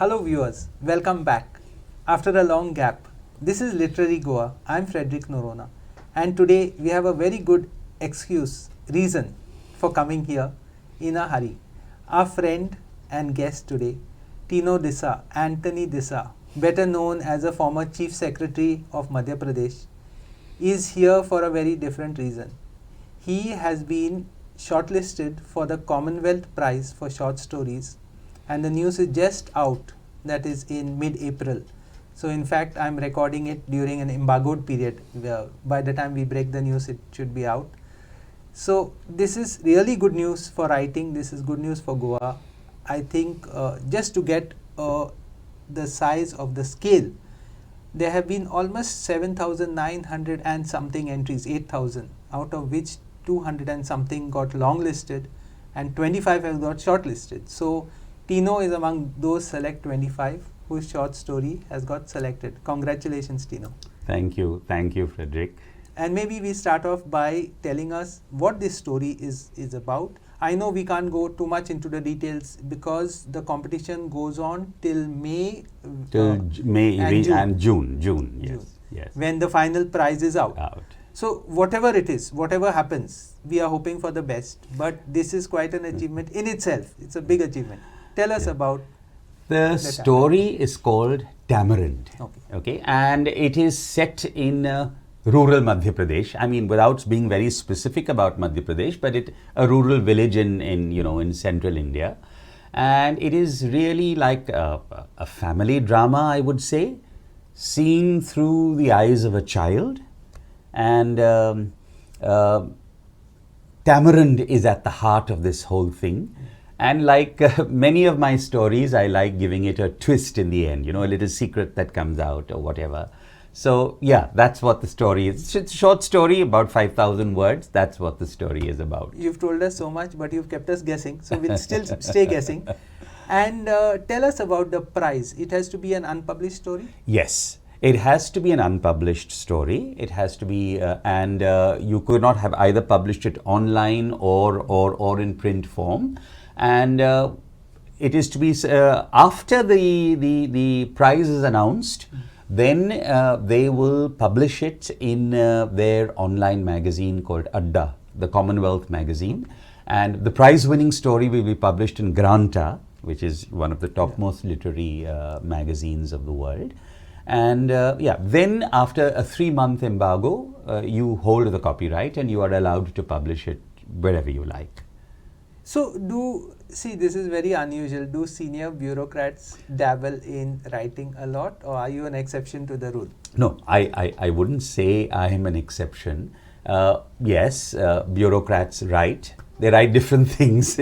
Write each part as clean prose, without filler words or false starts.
Hello viewers, welcome back. After a long gap, this is Literary Goa. I'm Frederick Noronha, and today we have a very good reason for coming here in a hurry. Our friend and guest today, Tino Disa, Anthony Disa, better known as a former Chief Secretary of Madhya Pradesh, is here for a very different reason. He has been shortlisted for the Commonwealth Prize for Short Stories, and the news is just out, that is in mid-April. So in fact, I'm recording it during an embargoed period. By the time we break the news, it should be out. So this is really good news for writing. This is good news for Goa. I think just to get the size of the scale, there have been almost 7,900 and something entries, 8,000, out of which 200 and something got longlisted and 25 have got shortlisted. So Tino is among those select 25 whose short story has got selected. Congratulations, Tino. Thank you, Frederick. And maybe we start off by telling us what this story is about. I know we can't go too much into the details because the competition goes on till May, and June. Yes. When the final prize is out. So whatever it is, whatever happens, we are hoping for the best. But this is quite an achievement in itself. It's a big achievement. Tell us about the story is called Tamarind. Okay. And it is set in rural Madhya Pradesh. I mean, without being very specific about Madhya Pradesh, but a rural village in central India. And it is really like a family drama, I would say, seen through the eyes of a child. And tamarind is at the heart of this whole thing. And like many of my stories, I like giving it a twist in the end, a little secret that comes out or whatever. So yeah, that's what the story is. It's a short story, about 5,000 words. That's what the story is about. You've told us so much, but you've kept us guessing. So we'll still stay guessing. And tell us about the prize. It has to be an unpublished story? Yes. It has to be an unpublished story. It has to be, and you could not have either published it online or in print form. And it is to be after the prize is announced, then they will publish it in their online magazine called Adda, the Commonwealth magazine. And the prize-winning story will be published in Granta, which is one of the topmost literary magazines of the world. And then after a 3-month embargo, you hold the copyright and you are allowed to publish it wherever you like. So this is very unusual. Do senior bureaucrats dabble in writing a lot, or are you an exception to the rule? No, I wouldn't say I am an exception. Yes, bureaucrats write. They write different things.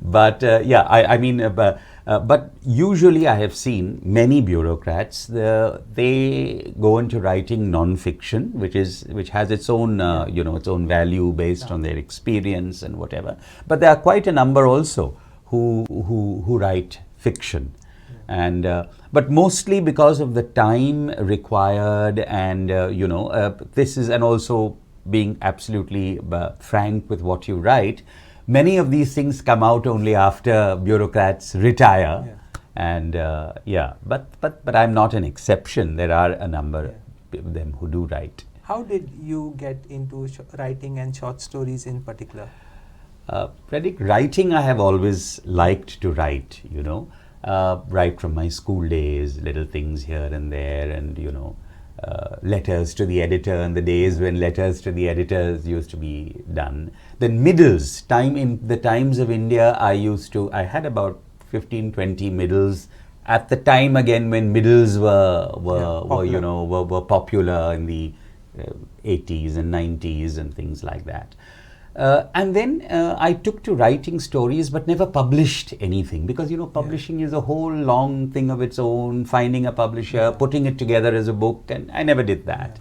But but usually I have seen many bureaucrats, they go into writing non-fiction, which has its own its own value based on their experience and whatever. But there are quite a number also who write fiction. And but mostly because of the time required and this is, and also being absolutely frank with what you write, many of these things come out only after bureaucrats retire. And but I'm not an exception. There are a number of them who do write. How did you get into writing and short stories in particular? Frederick, writing I have always liked to write, right from my school days, little things here and there, and letters to the editor, and the days when letters to the editors used to be done. Then middles, in the Times of India, I had about 15-20 middles at the time again when middles were popular in the 80s and 90s and things like that. And then I took to writing stories but never published anything because publishing is a whole long thing of its own, finding a publisher, putting it together as a book, and I never did that.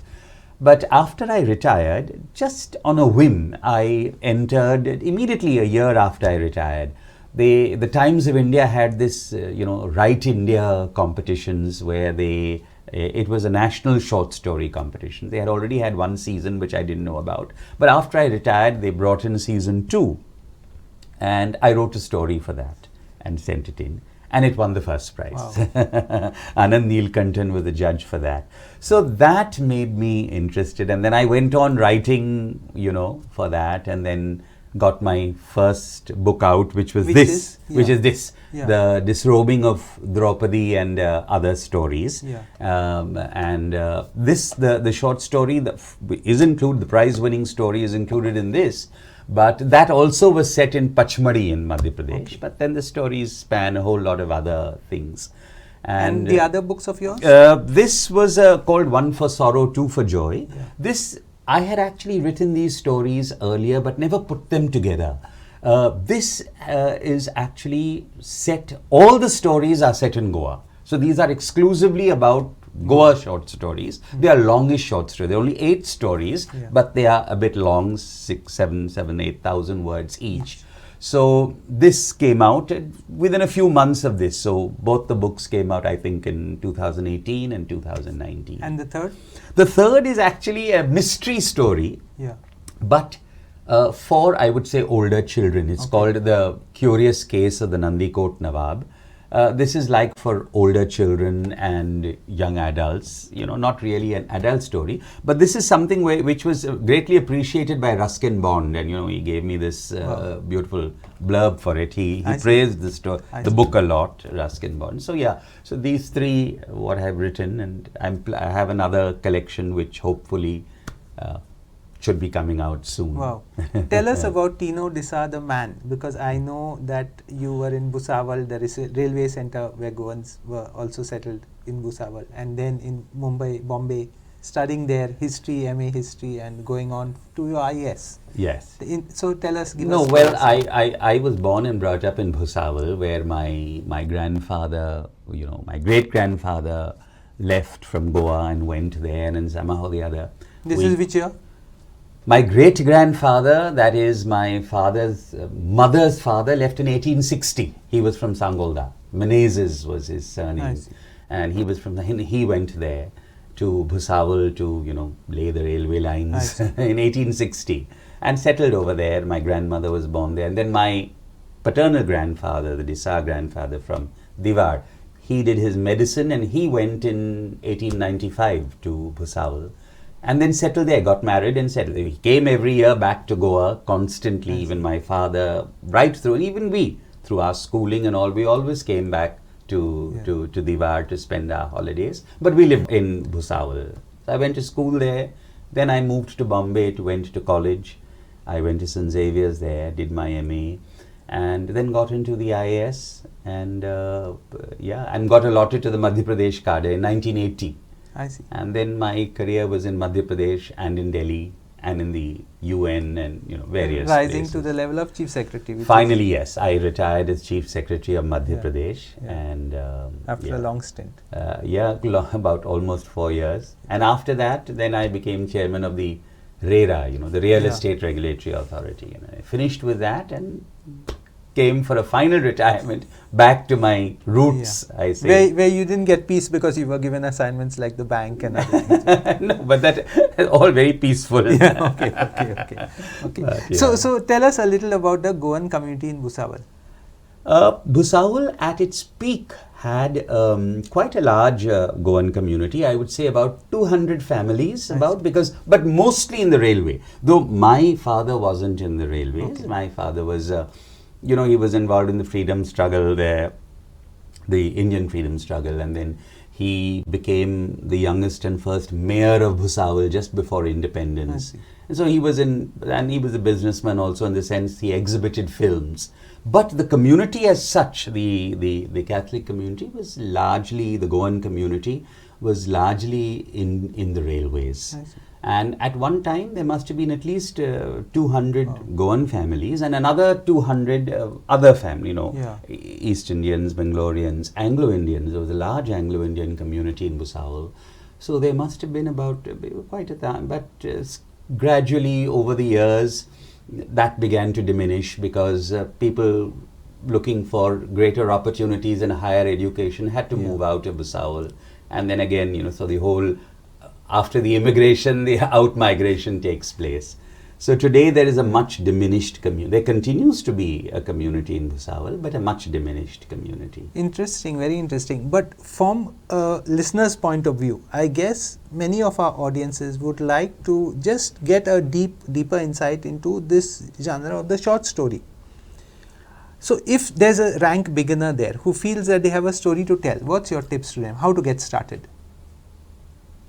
But after I retired, just on a whim, I entered immediately a year after I retired. The Times of India had this Write India competitions where it was a national short story competition. They had already had one season, which I didn't know about. But after I retired, they brought in season 2. And I wrote a story for that and sent it in. and it won the first prize. Wow. Anand Neelkantan was the judge for that. So that made me interested, and then I went on writing, for that, and then got my first book out, which was this. Yeah. The disrobing of Draupadi and other stories. Yeah. The short story the prize-winning story is included in this, but that also was set in Pachmadi in Madhya Pradesh. Okay. But then the stories span a whole lot of other things. And the other books of yours? This was called One for Sorrow, Two for Joy. Yeah. This, I had actually written these stories earlier but never put them together. This is actually all the stories are set in Goa. So these are exclusively about Goa short stories. They are longish short stories. There are only 8 stories, but they are a bit long, 8,000 words each. So this came out within a few months of this. So both the books came out, I think, in 2018 and 2019. And the third? The third is actually a mystery story, but for, I would say, older children. It's called The Curious Case of the Nandikot Nawab. This is like for older children and young adults, not really an adult story, but this is something which was greatly appreciated by Ruskin Bond, and he gave me this beautiful blurb for it. He praised the book a lot, Ruskin Bond. So so these 3 what I've written, and I have another collection which hopefully should be coming out soon. Wow. Tell us about Tino Disa the man, because I know that you were in Bhusawal, there is a railway center where Goans were also settled in Bhusawal, and then in Bombay, studying there history, MA history, and going on to your IS. Yes. So tell us, I was born and brought up in Bhusawal, where my grandfather, my great-grandfather left from Goa and went there, and somehow or the other. This is which year? My great-grandfather, that is my father's mother's father, left in 1860. He was from Sangolda. Menezes was his surname. And he was he went there to Bhusawal to, lay the railway lines in 1860 and settled over there. My grandmother was born there. And then my paternal grandfather, the Disa grandfather from Diwar, he did his medicine and he went in 1895 to Bhusawal. And then settled there, got married and settled. He came every year back to Goa constantly, even my father, right through, and even we, through our schooling and all, we always came back to Diwar to spend our holidays. But we lived in Bhusawal. So I went to school there. Then I moved to Bombay, went to college. I went to St. Xavier's there, did my MA, and then got into the IAS and got allotted to the Madhya Pradesh cadre in 1980. I see. And then my career was in Madhya Pradesh and in Delhi and in the UN and various rising places. to the level of Chief Secretary. Finally, yes, I retired as Chief Secretary of Madhya Pradesh, and after a long stint. About almost 4 years. And after that, then I became chairman of the RERA, the Real Estate Regulatory Authority. And I finished with that and came for a final retirement back to my roots, I say. Where you didn't get peace because you were given assignments like the bank and other things. No, but that all very peaceful. Okay. But, So tell us a little about the Goan community in Bhusawal. Bhusawal at its peak had quite a large Goan community. I would say about 200 families, but mostly in the railway. Though my father wasn't in the railways. My father was he was involved in the freedom struggle there, the Indian freedom struggle, and then he became the youngest and first mayor of Bhusawal just before independence. And so he was a businessman also, in the sense he exhibited films. But the community as such, the Catholic community was largely, the Goan community was largely in the railways. And at one time, there must have been at least 200 Goan families and another 200 other families, East Indians, Bangaloreans, Anglo-Indians. There was a large Anglo-Indian community in Bhusawal. So there must have been about quite a time. But gradually, over the years, that began to diminish because people looking for greater opportunities and higher education had to move out of Bhusawal. And then again, so the whole... After the immigration, the out-migration takes place. So today there is a much diminished community. There continues to be a community in Bhusawal, but a much diminished community. Interesting, very interesting. But from a listener's point of view, I guess many of our audiences would like to just get a deeper insight into this genre of the short story. So if there's a rank beginner there who feels that they have a story to tell, what's your tips to them? How to get started?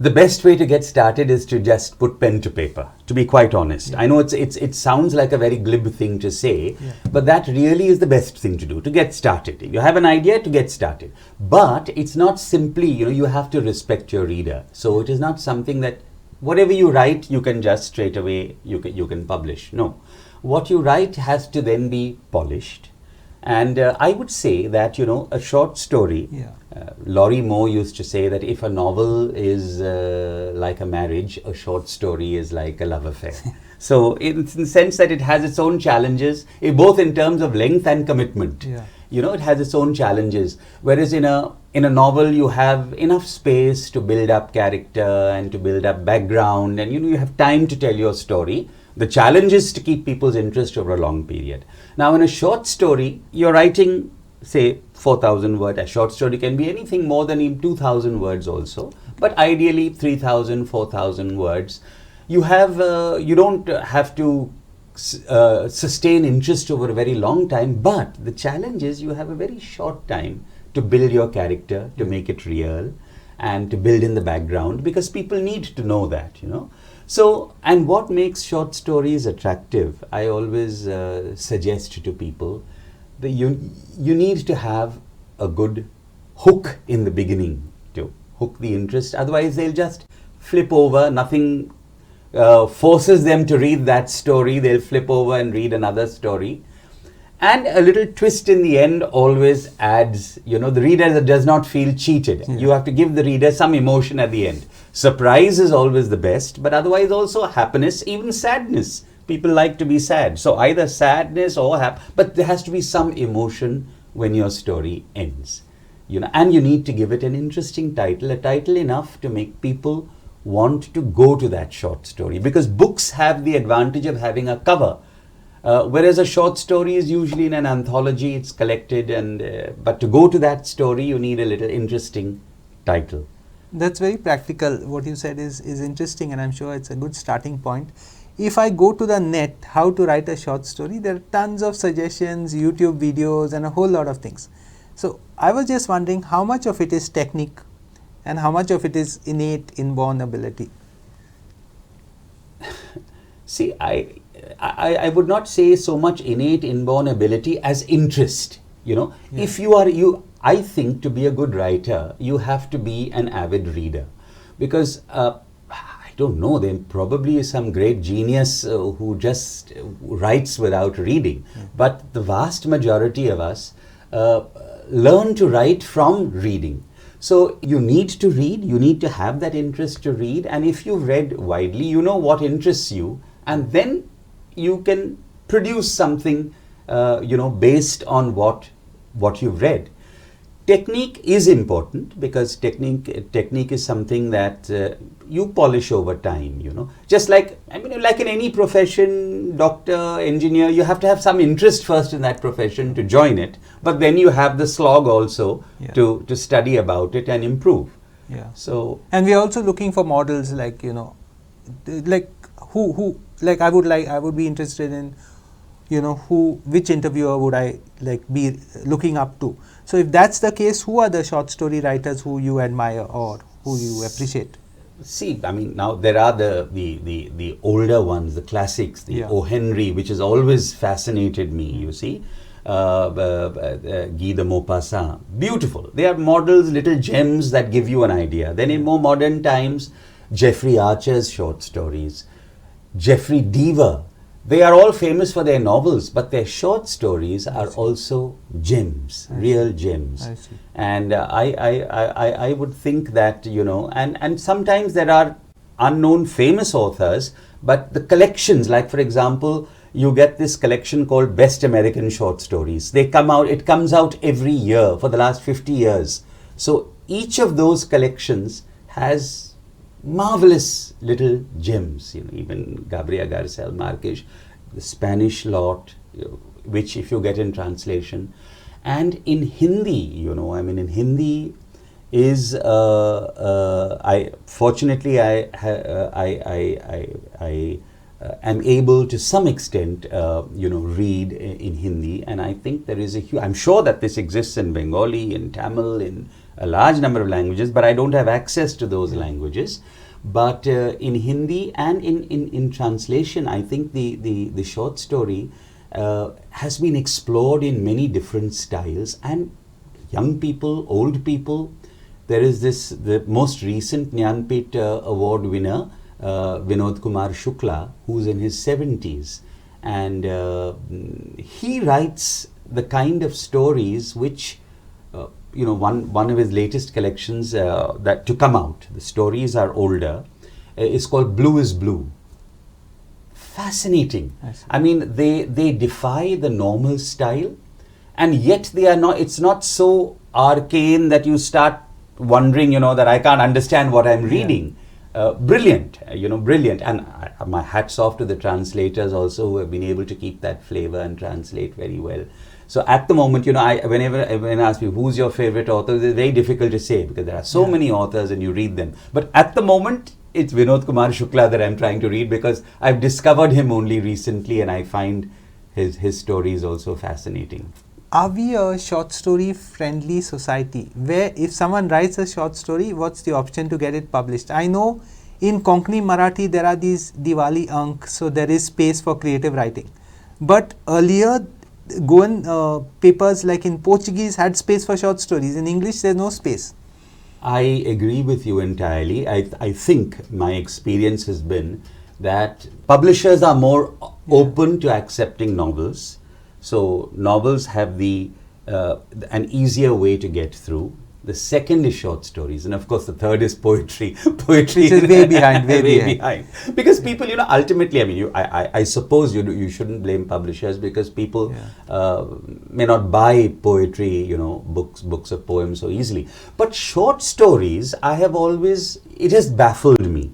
The best way to get started is to just put pen to paper, to be quite honest. Yeah. I know it sounds like a very glib thing to say, Yeah. but that really is the best thing to do, to get started. You have an idea, to get started. But it's not simply, you have to respect your reader. So it is not something that whatever you write, you can just straight away, you can publish. No. What you write has to then be polished. And I would say that, a short story, Yeah. Laurie Moore used to say that if a novel is like a marriage, a short story is like a love affair. So in the sense that it has its own challenges, both in terms of length and commitment. Yeah. It has its own challenges. Whereas in a novel, you have enough space to build up character and to build up background, and you have time to tell your story. The challenge is to keep people's interest over a long period. Now, in a short story, you're writing, say, 4,000 words. A short story can be anything more than 2,000 words also, but ideally 3,000, 4,000 words. You don't have to sustain interest over a very long time, but the challenge is you have a very short time to build your character, to make it real, and to build in the background, because people need to know that, So, and what makes short stories attractive, I always suggest to people that you need to have a good hook in the beginning to hook the interest. Otherwise, they'll just flip over. Nothing forces them to read that story. They'll flip over and read another story. And a little twist in the end always adds, the reader does not feel cheated. Yeah. You have to give the reader some emotion at the end. Surprise is always the best, but otherwise also happiness, even sadness. People like to be sad. So either sadness or but there has to be some emotion when your story ends. And you need to give it an interesting title, a title enough to make people want to go to that short story. Because books have the advantage of having a cover. Whereas a short story is usually in an anthology, it's collected, but to go to that story, you need a little interesting title. That's very practical. What you said is interesting, and I'm sure it's a good starting point. If I go to the net, how to write a short story, there are tons of suggestions, YouTube videos, and a whole lot of things. So I was just wondering how much of it is technique and how much of it is innate, inborn ability. See, I would not say so much innate inborn ability as interest. Yeah. If I think to be a good writer, you have to be an avid reader, because I don't know, there probably is some great genius who just writes without reading. Yeah. But the vast majority of us learn to write from reading. So you need to read, you need to have that interest to read, and if you've read widely, you know what interests you, and then you can produce something, based on what you've read. Technique is important, because technique is something that you polish over time, Just like in any profession, doctor, engineer, you have to have some interest first in that profession to join it, but then you have the slog also to study about it and improve. Yeah. So, and we are also looking for models like, like I would be interested in, which interviewer would I be looking up to. So if that's the case, who are the short story writers who you admire or who you appreciate? See, now there are the older ones, the classics, the Yeah. O. Henry, which has always fascinated me, you see. Guy de Maupassant, beautiful. They are models, little gems that give you an idea. Then in more modern times, Jeffrey Archer's short stories, Jeffrey Deaver, they are all famous for their novels, but their short stories are also gems, real gems. I see. And I would think that, and sometimes there are unknown famous authors, but the collections, like for example, you get this collection called Best American Short Stories. It comes out every year for the last 50 years. So each of those collections has marvelous little gems, even Gabriel García Márquez, the Spanish lot, which if you get in translation, and in Hindi, in Hindi is I fortunately I am able to some extent read in Hindi, and I think there is I'm sure that this exists in Bengali, in Tamil, in a large number of languages, but I don't have access to those languages. But in Hindi and in translation, I think the short story has been explored in many different styles, and young people, old people. There is the most recent Jnanpith award winner, Vinod Kumar Shukla, who's in his 70s, and he writes the kind of stories which one of his latest collections that to come out, the stories are older, is called Blue is Blue. Fascinating. I mean, they defy the normal style, and yet they are not. It's not so arcane that you start wondering, that I can't understand what I'm reading. Brilliant, brilliant. And my hats off to the translators also, who have been able to keep that flavor and translate very well. So at the moment, when I ask you who's your favorite author, it's very difficult to say because there are so many authors and you read them. But at the moment, it's Vinod Kumar Shukla that I'm trying to read because I've discovered him only recently, and I find his stories also fascinating. Are we a short story friendly society where if someone writes a short story, what's the option to get it published? I know in Konkani Marathi there are these Diwali Ank, so there is space for creative writing. But earlier, Goan papers like in Portuguese had space for short stories. In English, there's no space. I agree with you entirely. I think my experience has been that publishers are more open to accepting novels. So novels have an easier way to get through. The second is short stories, and of course the third is poetry. Poetry is way behind, way behind. Because people, ultimately, I mean, I suppose you shouldn't blame publishers because people may not buy poetry, books of poems so easily. But short stories, it has baffled me.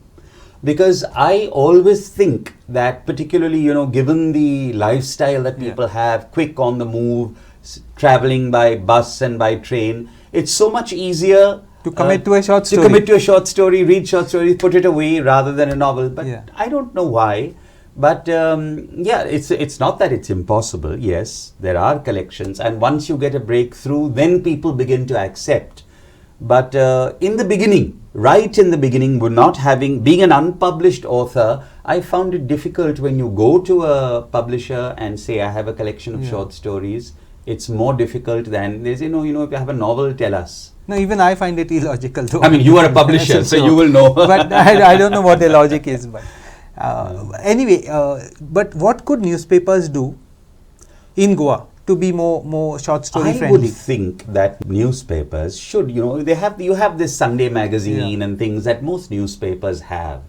Because I always think that particularly, given the lifestyle that people have, quick on the move, traveling by bus and by train, it's so much easier to commit to a short story. To commit to a short story, read short stories, put it away rather than a novel. But I don't know why. But it's not that it's impossible. Yes, there are collections. And once you get a breakthrough, then people begin to accept. But in the beginning, right in the beginning, being an unpublished author, I found it difficult when you go to a publisher and say, I have a collection of short stories. It's more difficult than there's, if you have a novel, tell us. No, even I find it illogical though. I mean, you are a publisher, so you will know. But I don't know what the logic is. But anyway, but what could newspapers do in Goa to be more short story friendly? I would think that newspapers should, you have this Sunday magazine and things that most newspapers have.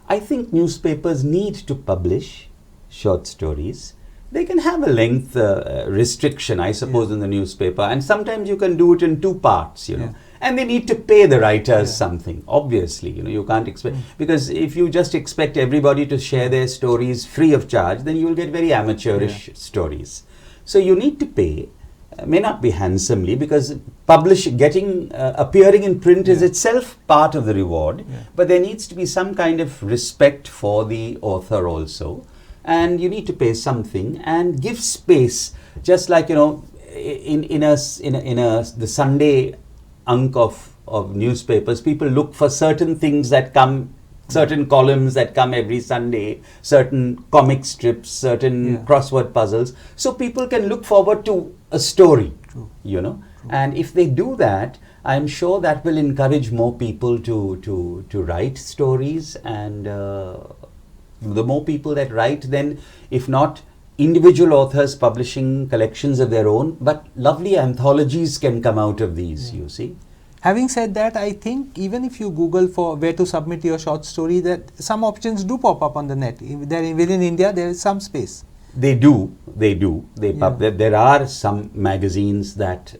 I think newspapers need to publish short stories. They can have a length restriction, I suppose, in the newspaper, and sometimes you can do it in 2 parts, and they need to pay the writers something, obviously, you can't expect, because if you just expect everybody to share their stories free of charge, then you will get very amateurish stories. So you need to pay, may not be handsomely, because appearing in print is itself part of the reward, but there needs to be some kind of respect for the author also. And you need to pay something and give space, just like the Sunday Ank of newspapers. People look for certain things that come, certain columns that come every Sunday, certain comic strips, certain crossword puzzles. So people can look forward to a story, And if they do that, I'm sure that will encourage more people to write stories, and the more people that write, then if not individual authors publishing collections of their own, but lovely anthologies can come out of these, you see. Having said that, I think even if you Google for where to submit your short story, that some options do pop up on the net. Within India, there is some space. They do. There are some magazines that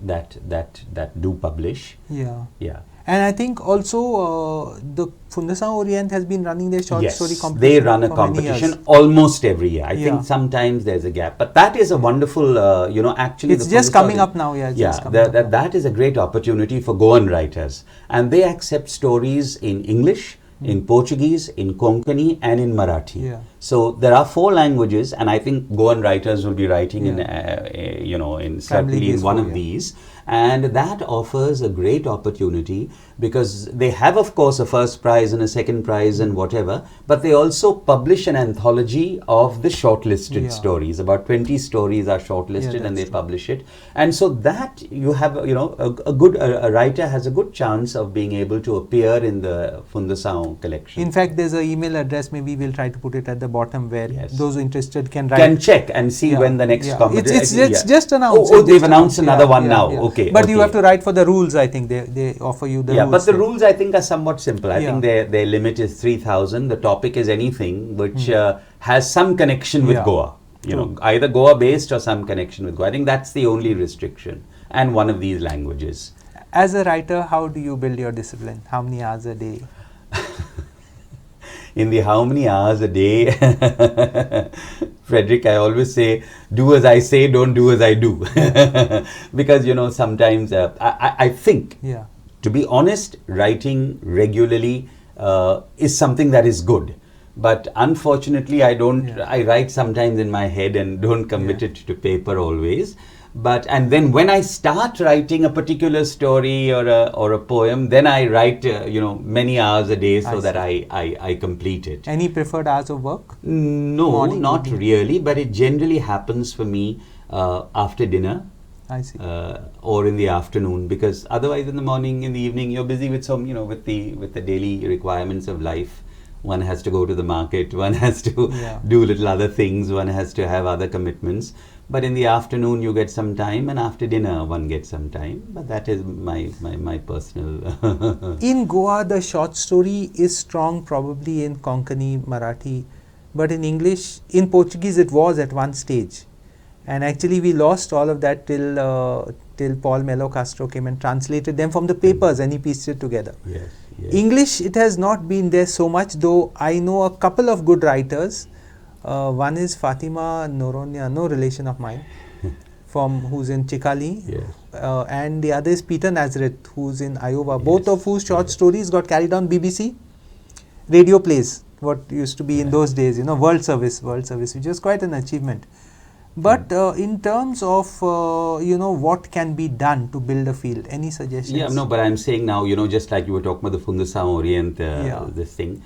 do publish. Yeah. Yeah. And I think also the Fundasa Orient has been running their short Yes, story competition. they run a for many competition years. almost every year. I Yeah. think sometimes there's a gap, but that is a wonderful, actually. It's the just Fundasa coming Orient- up now, yeah. It's Yeah, just coming up now. that is a great opportunity for Goan writers, and they accept stories in English, in Portuguese, in Konkani, and in Marathi. Yeah. So there are 4 languages, and I think Goan writers will be writing in, in certainly in one of these, and that offers a great opportunity because they have, of course, a first prize and a second prize and whatever, but they also publish an anthology of the shortlisted stories. About 20 stories are shortlisted, and they publish it, and so that you have, a writer has a good chance of being able to appear in the Fundasa collection. In fact, there's an email address, maybe we'll try to put it at the bottom, where those interested can write. Can check and see when the next competition. It's just announced. Oh, they've announced another one now. Okay. But you have to write for the rules, I think. They offer you the rules. Yeah, but the rules, I think, are somewhat simple. I think their limit is 3,000. The topic is anything which has some connection with Goa. Either Goa based or some connection with Goa. I think that's the only restriction, and one of these languages. As a writer, how do you build your discipline? How many hours a day? In the how many hours a day, Frederick, I always say, do as I say, don't do as I do. Because, sometimes I think, to be honest, writing regularly is something that is good. But unfortunately, I write sometimes in my head and don't commit it to paper always. And then when I start writing a particular story or a poem, then I write many hours a day so that I complete it. Any preferred hours of work? No, Morning, not evening? really. But it generally happens for me after dinner. I see. Or in the afternoon, because otherwise in the morning, in the evening, you're busy with some, with the daily requirements of life. One has to go to the market. One has to do little other things. One has to have other commitments. But in the afternoon, you get some time, and after dinner, one gets some time. But that is my personal. In Goa, the short story is strong, probably in Konkani, Marathi, but in English, in Portuguese, it was at one stage, and actually we lost all of that till Paul Melo Castro came and translated them from the papers, and he pieced it together. Yes. English, it has not been there so much, though I know a couple of good writers. One is Fatima Noronha, no relation of mine, who's in Chikali, and the other is Peter Nazareth, who's in Iowa, both of whose short stories got carried on BBC radio plays, what used to be in those days, World Service, which was quite an achievement. But in terms of, what can be done to build a field, any suggestions? Yeah, no, but I'm saying now, just like you were talking about the Fundasa Orient, this thing,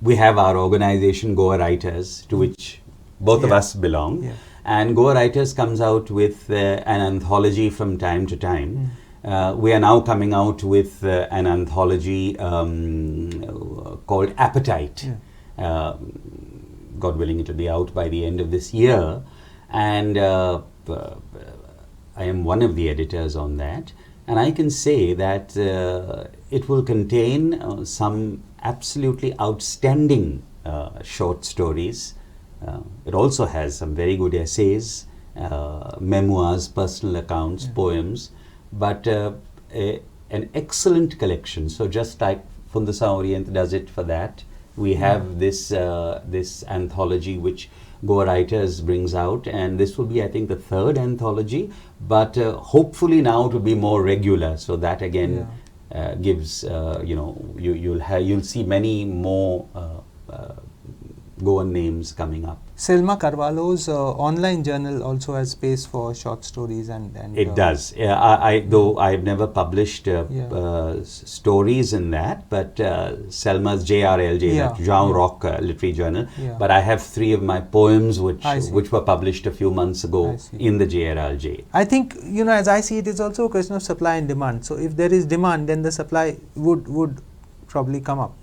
we have our organization, Goa Writers, to which both of us belong. Yeah. And Goa Writers comes out with an anthology from time to time. We are now coming out with an anthology called Appetite. God willing, it will be out by the end of this year. And I am one of the editors on that. And I can say that it will contain some absolutely outstanding short stories. It also has some very good essays, memoirs, personal accounts, poems, but an excellent collection. So just like Fundasa Orient does it for that, we have this anthology which Goa Writers brings out, and this will be, I think, the 3rd anthology, but hopefully now to be more regular, so that again gives you'll see many more Goan names coming up. Selma Carvalho's online journal also has space for short stories and it does. Though I've never published stories in that, but Selma's JRLJ, that Jean Rock Literary Journal. But I have 3 of my poems which were published a few months ago in the JRLJ. I think, as I see it, it's also a question of supply and demand. So if there is demand, then the supply would probably come up.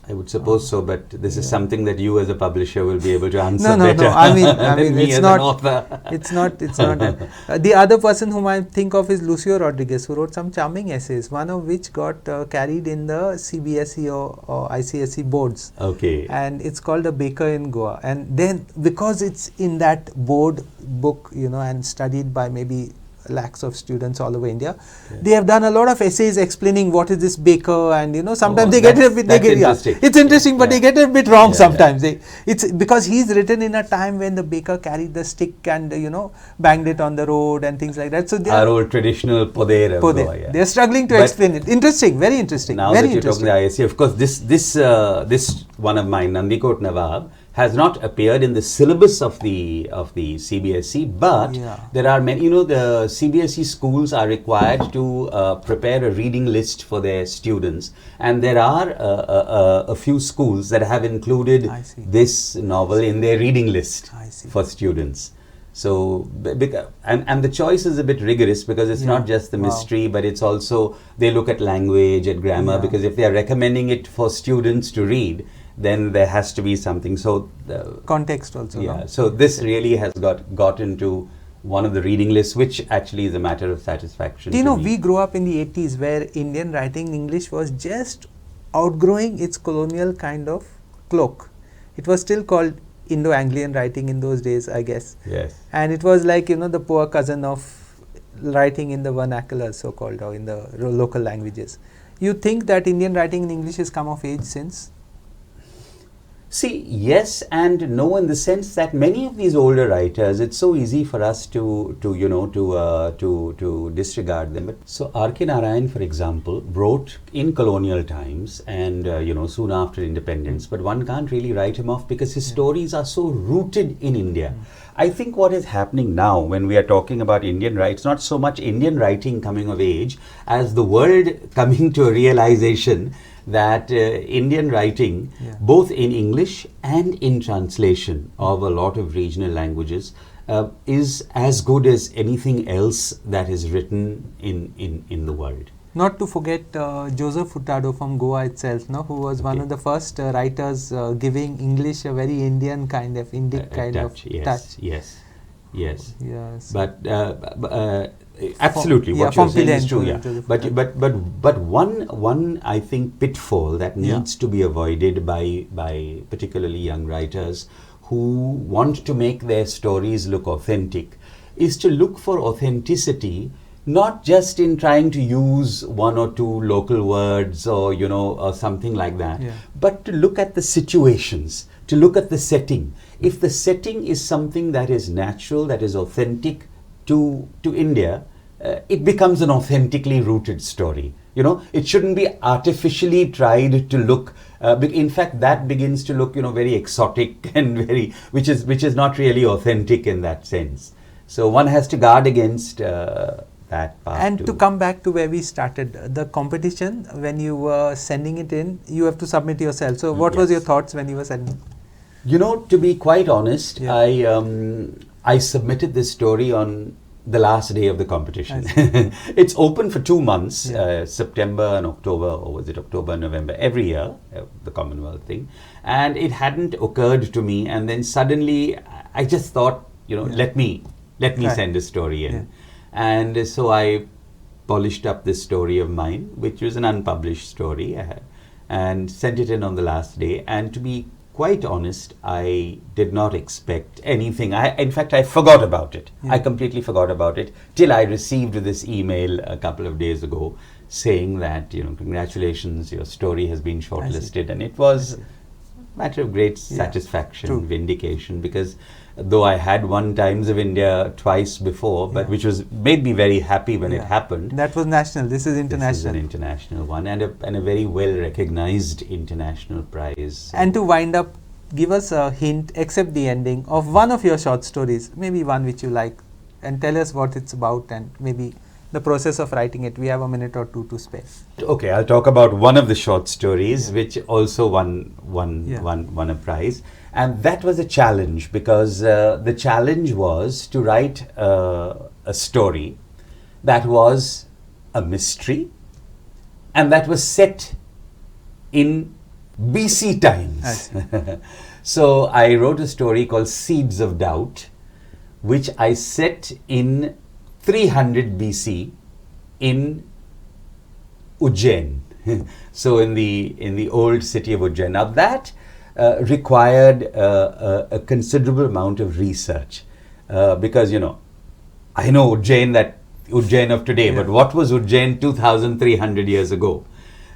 I would suppose so, but this is something that you as a publisher will be able to answer better. No. I mean, me it's as not. An author. It's not. The other person whom I think of is Lucio Rodriguez, who wrote some charming essays, one of which got carried in the CBSE or ICSE boards. Okay. And it's called A Baker in Goa. And then because it's in that board book, and studied by maybe lakhs of students all over India. They have done a lot of essays explaining what is this baker, and sometimes they get it a bit. It's interesting, but they get it a bit wrong sometimes. It's because he's written in a time when the baker carried the stick and banged it on the road and things like that. So they our old traditional poder. They're struggling to explain it. Interesting, very interesting. Now very that you're talking the ISC, of course, this one of mine, Nandikot Nawab, has not appeared in the syllabus of the CBSE, but there are many. The CBSE schools are required to prepare a reading list for their students, and there are a few schools that have included this novel in their reading list for students. So, and the choice is a bit rigorous because it's not just the mystery, but it's also, they look at language, at grammar, because if they are recommending it for students to read, then there has to be something. So context also. Yeah. No? So this really has got into one of the reading lists, which actually is a matter of satisfaction. Tino, we grew up in the 80s where Indian writing English was just outgrowing its colonial kind of cloak. It was still called Indo-Anglian writing in those days, I guess. Yes. And it was like, the poor cousin of writing in the vernacular, so-called, or in the local languages. You think that Indian writing in English has come of age since? See, yes and no, in the sense that many of these older writers, it's so easy for us to disregard them. But so R.K. Narayan, for example, wrote in colonial times and soon after independence. But one can't really write him off because his stories are so rooted in India. I think what is happening now when we are talking about Indian writing, not so much Indian writing coming of age as the world coming to a realization that Indian writing, both in English and in translation of a lot of regional languages, is as good as anything else that is written in the world. Not to forget Joseph Furtado from Goa itself, who was one of the first writers giving English a very Indian kind of, Indic kind of touch. Yes. Yes. But absolutely, what you're saying is true. Yeah. But one I think pitfall that needs to be avoided by particularly young writers who want to make their stories look authentic is to look for authenticity, not just in trying to use one or two local words or or something like that, but to look at the situations, to look at the setting. If the setting is something that is natural, that is authentic to India, it becomes an authentically rooted story. It shouldn't be artificially tried to look. In fact, that begins to look, very exotic and which is not really authentic in that sense. So one has to guard against that part. And to come back to where we started, the competition, when you were sending it in, you have to submit yourself. So what was your thoughts when you were sending? To be quite honest, I submitted this story on the last day of the competition. It's open for 2 months, September and October, or was it October, November, every year, the Commonwealth thing. And it hadn't occurred to me. And then suddenly I just thought, let me send a story in. And so I polished up this story of mine, which was an unpublished story, and sent it in on the last day. And to be quite honest, I did not expect anything. In fact, I forgot about it. I completely forgot about it till I received this email a couple of days ago saying that, congratulations, your story has been shortlisted. And it was a matter of great satisfaction, vindication, because though I had won Times of India twice before, but which made me very happy when it happened. That was national. This is international. This is an international one, and a very well recognized international prize. And to wind up, give us a hint, except the ending, of one of your short stories, maybe one which you like, and tell us what it's about and maybe the process of writing it. We have a minute or two to spare. Okay, I'll talk about one of the short stories which also won a prize. And that was a challenge because the challenge was to write a story that was a mystery and that was set in BC times. So I wrote a story called Seeds of Doubt, which I set in 300 BC in Ujjain. So in the old city of Ujjain. Now that required a considerable amount of research because I know Ujjain, that Ujjain of today, but what was Ujjain 2,300 years ago?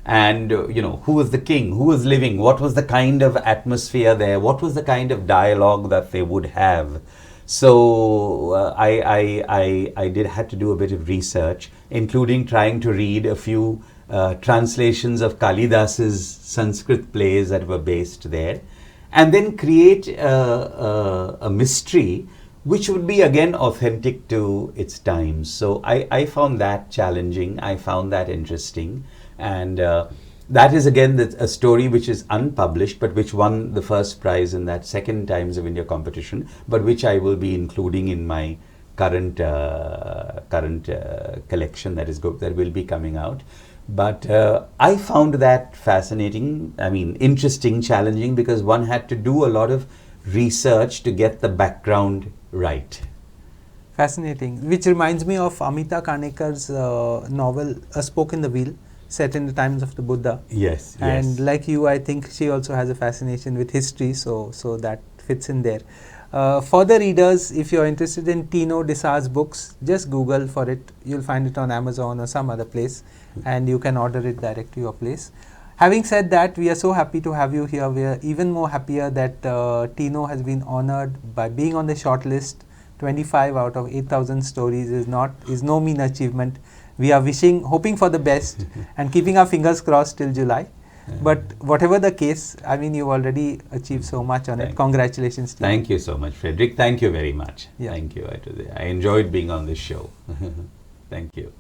And who was the king, who was living, what was the kind of atmosphere there, what was the kind of dialogue that they would have. So I had to do a bit of research, including trying to read a few translations of Kalidas's Sanskrit plays that were based there, and then create a mystery which would be again authentic to its times. So I found that challenging, I found that interesting, and that is again a story which is unpublished but which won the first prize in that second Times of India competition, but which I will be including in my current collection that will be coming out. But I found that fascinating, interesting, challenging, because one had to do a lot of research to get the background right. Fascinating. Which reminds me of Amita Kanekar's novel A Spoke in the Wheel, set in the times of the Buddha. Yes. And like you, I think she also has a fascination with history, so that fits in there. For the readers, if you're interested in Tino Desar's books, just Google for it. You'll find it on Amazon or some other place, and you can order it direct to your place. Having said that, we are so happy to have you here. We are even more happier that Tino has been honored by being on the short list. 25 out of 8,000 stories is no mean achievement. We are hoping for the best and keeping our fingers crossed till July. But whatever the case, you've already achieved so much on it. Congratulations to you. Thank you so much, Frederick. Thank you very much. Yeah. Thank you. I enjoyed being on this show. Thank you.